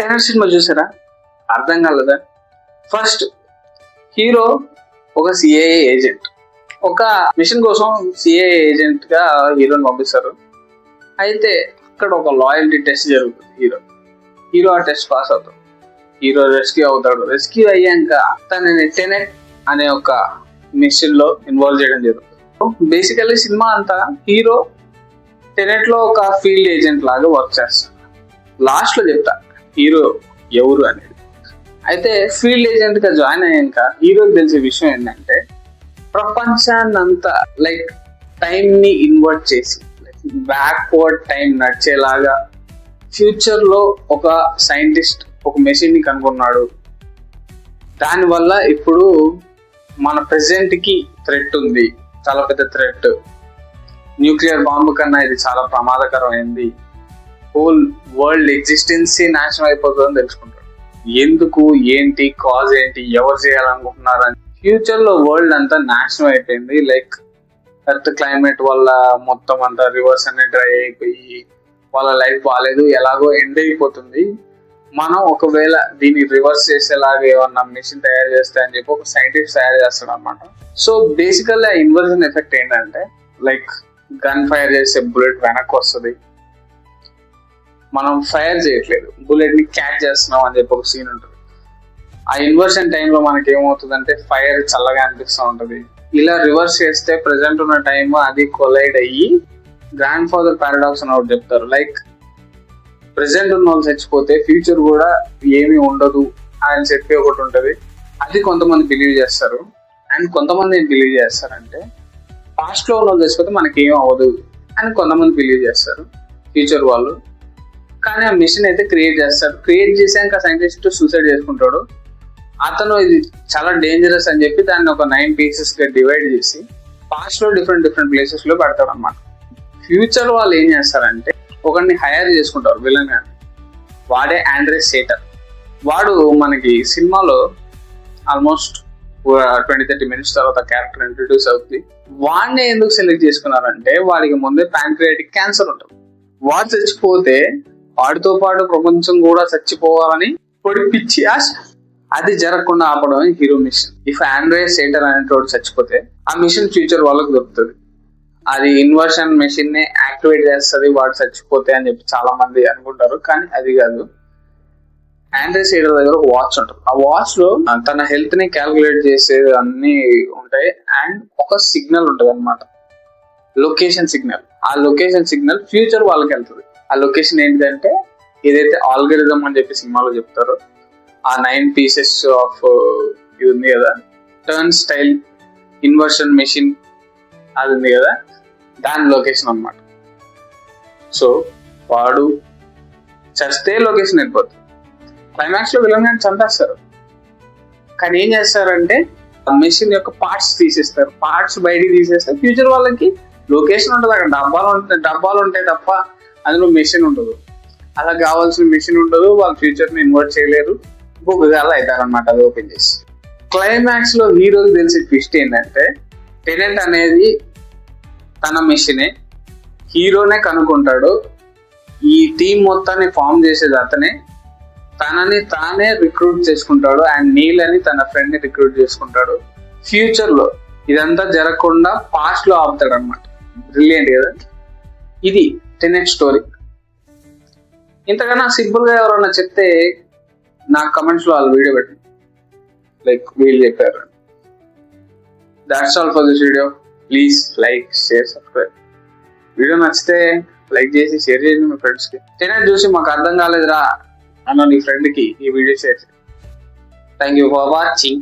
Tenet cinema చూసారా? అర్థం కాలేదా? ఫస్ట్ హీరో ఒక సిఐఏ ఏజెంట్, ఒక మిషన్ కోసం సిఐఏ ఏజెంట్ గా హీరోని పంపిస్తారు. అయితే అక్కడ ఒక లాయల్టీ టెస్ట్ జరుగుతుంది. హీరో ఆ టెస్ట్ పాస్ అవుతాడు. హీరో రెస్క్యూ అవుతాడు. రెస్క్యూ అయ్యాక తనని టెనెట్ అనే ఒక మిషన్ లో ఇన్వాల్వ్ చేయడం జరుగుతుంది. బేసికల్లీ సినిమా అంతా హీరో టెనెట్ లో ఒక ఫీల్డ్ ఏజెంట్ లాగా వర్క్ చేస్తాడు. లాస్ట్ లో చెప్తా హీరో ఎవరు అనేది. అయితే ఫీల్డ్ ఏజెంట్ గా జాయిన్ అయ్యాక హీరోకి తెలిసే విషయం ఏంటంటే ప్రపంచాన్నంతా లైక్ టైం ని ఇన్వర్ట్ చేసి బ్యాక్వర్డ్ టైం నడిచేలాగా ఫ్యూచర్ లో ఒక సైంటిస్ట్ ఒక మెషిన్ ని కనుగొన్నాడు. దానివల్ల ఇప్పుడు మన ప్రెసెంట్ కి థ్రెట్ ఉంది, చాలా పెద్ద థ్రెట్. న్యూక్లియర్ బాంబు కన్నా ఇది చాలా ప్రమాదకరమైంది. హోల్ వరల్డ్ ఎగ్జిస్టెన్సీ నాశనం అయిపోతుందని తెలుసుకుంటాడు. ఎందుకు, ఏంటి, కాజ్ ఏంటి, ఎవరు చేయాలనుకుంటున్నారు అని. ఫ్యూచర్ లో వరల్డ్ అంతా నాశనం అయిపోయింది. లైక్ ఎర్త్ క్లైమేట్ వల్ల మొత్తం అంతా రివర్స్ అనేది డ్రై అయిపోయి వాళ్ళ లైఫ్ బాగాలేదు, ఎలాగో ఎండ్ అయిపోతుంది. మనం ఒకవేళ దీన్ని రివర్స్ చేసేలాగా ఏమన్నా మిషన్ తయారు చేస్తే అని చెప్పి ఒక సైంటిస్ట్ తయారు చేస్తాడు అనమాట. సో బేసికల్లీ ఆ ఇన్వర్జన్ ఎఫెక్ట్ ఏంటంటే లైక్ గన్ ఫైర్ చేసే బుల్లెట్ వెనక్కి వస్తుంది, మనం ఫైర్ చేయట్లేదు, బుల్లెట్ ని క్యాచ్ చేస్తున్నాం అని చెప్పి ఒక సీన్ ఉంటుంది. ఆ ఇన్వర్షన్ టైంలో మనకి ఏమవుతుందంటే ఫైర్ చల్లగా అనిపిస్తూ ఉంటుంది. ఇలా రివర్స్ చేస్తే ప్రెసెంట్ ఉన్న టైం అది కొలైడ్ అయ్యి గ్రాండ్ ఫాదర్ పారాడాక్స్ అని ఒకటి చెప్తారు. లైక్ ప్రెసెంట్ ఉన్న వాళ్ళు చచ్చిపోతే ఫ్యూచర్ కూడా ఏమీ ఉండదు అని చెప్పి ఒకటి ఉంటుంది. అది కొంతమంది బిలీవ్ చేస్తారు. అండ్ కొంతమంది ఏం బిలీవ్ చేస్తారంటే పాస్ట్ లో ఉన్న వాళ్ళు చచ్చిపోతే మనకి ఏం అవ్వదు అని కొంతమంది బిలీవ్ చేస్తారు ఫ్యూచర్ వాళ్ళు. కానీ ఆ మిషన్ అయితే క్రియేట్ చేస్తారు. క్రియేట్ చేసాక సైంటిస్ట్ సూసైడ్ చేసుకుంటాడు. అతను ఇది చాలా డేంజరస్ అని చెప్పి దాన్ని ఒక 9 pieces గా డివైడ్ చేసి పాస్ట్ లో డిఫరెంట్ ప్లేసెస్ లో పెడతాడు అన్నమాట. ఫ్యూచర్ వాళ్ళు ఏం చేస్తారంటే ఒకరిని హైర్ చేసుకుంటారు విలన్ గా. వాడే ఆండ్రే సేటర్. వాడు మనకి సినిమాలో ఆల్మోస్ట్ 20-30 minutes తర్వాత క్యారెక్టర్ ఇంట్రడ్యూస్ అవుతుంది. వాడిని ఎందుకు సెలెక్ట్ చేసుకున్నారంటే వాడికి ముందే ప్యాంక్రియాటిక్ క్యాన్సర్ ఉంటుంది. వాడు చచ్చిపోతే వాడితో పాటు ప్రపంచం కూడా చచ్చిపోవాలని పొడి పిచ్చి ఆశ. అది జరగకుండా ఆపడం హీరో మిషన్. ఇఫ్ ఆండ్రే సేటర్ అనేటోడు చచ్చిపోతే ఆ మిషన్ ఫ్యూచర్ వాళ్ళకి దొరుకుతుంది. అది ఇన్వర్షన్ మెషిన్ ని యాక్టివేట్ చేస్తుంది వాడు చచ్చిపోతే అని చెప్పి చాలా మంది అనుకుంటారు. కానీ అది కాదు. ఆండ్రే సేటర్ దగ్గర ఒక వాచ్ ఉంటుంది. ఆ వాచ్ లో తన హెల్త్ ని క్యాల్కులేట్ చేసేది అన్ని ఉంటాయి. అండ్ ఒక సిగ్నల్ ఉంటుంది అనమాట, లొకేషన్ సిగ్నల్. ఆ లొకేషన్ సిగ్నల్ ఫ్యూచర్ వాళ్ళకి వెళ్తుంది. ఆ లొకేషన్ ఏంటంటే ఏదైతే ఆల్గరిథం అని చెప్పి సినిమాలో చెప్తారో ఆ 9 pieces ఆఫ్ ఇది ఉంది కదా, టర్న్ స్టైల్ ఇన్వర్షన్ మెషిన్, అది ఉంది కదా, దాని లొకేషన్ అన్నమాట. సో వాడు చస్తే లొకేషన్ వెళ్ళిపోతుంది. క్లైమాక్స్ లో విలన్ గాని చంపేస్తారు. కానీ ఏం చేస్తారంటే ఆ మెషిన్ యొక్క పార్ట్స్ తీసేస్తారు. పార్ట్స్ బయటికి తీసేస్తే ఫ్యూచర్ వాళ్ళకి లొకేషన్ ఉంటుంది. అక్కడ డబ్బాలు ఉంటాయి తప్ప అందులో మెషిన్ ఉండదు. అలా కావాల్సిన మెషిన్ ఉండదు. వాళ్ళ ఫ్యూచర్ ని ఇన్వర్ట్ చేయలేరు. బుగ్గుగాలు అవుతారనమాట అది ఓపెన్ చేసి. క్లైమాక్స్ లో హీరోకి తెలిసే ట్విస్ట్ ఏంటంటే టెనెట్ అనేది తన మెషినే, హీరోనే కనుక్కుంటాడు. ఈ టీం మొత్తాన్ని ఫామ్ చేసేది అతనే. తనని తానే రిక్రూట్ చేసుకుంటాడు. అండ్ నీల్ అని తన ఫ్రెండ్ ని రిక్రూట్ చేసుకుంటాడు. ఫ్యూచర్ లో ఇదంతా జరగకుండా పాస్ట్ లో ఆపుతాడు అనమాట. బ్రిలియంట్ కదా. ఇది టెనెట్ స్టోరీ. ఇంతకన్నా సింపుల్ గా ఎవరన్నా చెప్తే నాకు కమెంట్స్ లో వాళ్ళు వీడియో పెట్టండి, లైక్ వీళ్ళు చెప్పారు. That's all for this video. Please like, share, subscribe. Video నచ్చితే లైక్ చేసి షేర్ చేయండి మీ ఫ్రెండ్స్ కి. టెనెట్ చూసి మాకు అర్థం కాలేదురా అన్న నీ ఫ్రెండ్ కి ఈ వీడియో షేర్ చేయండి. Thank you for watching.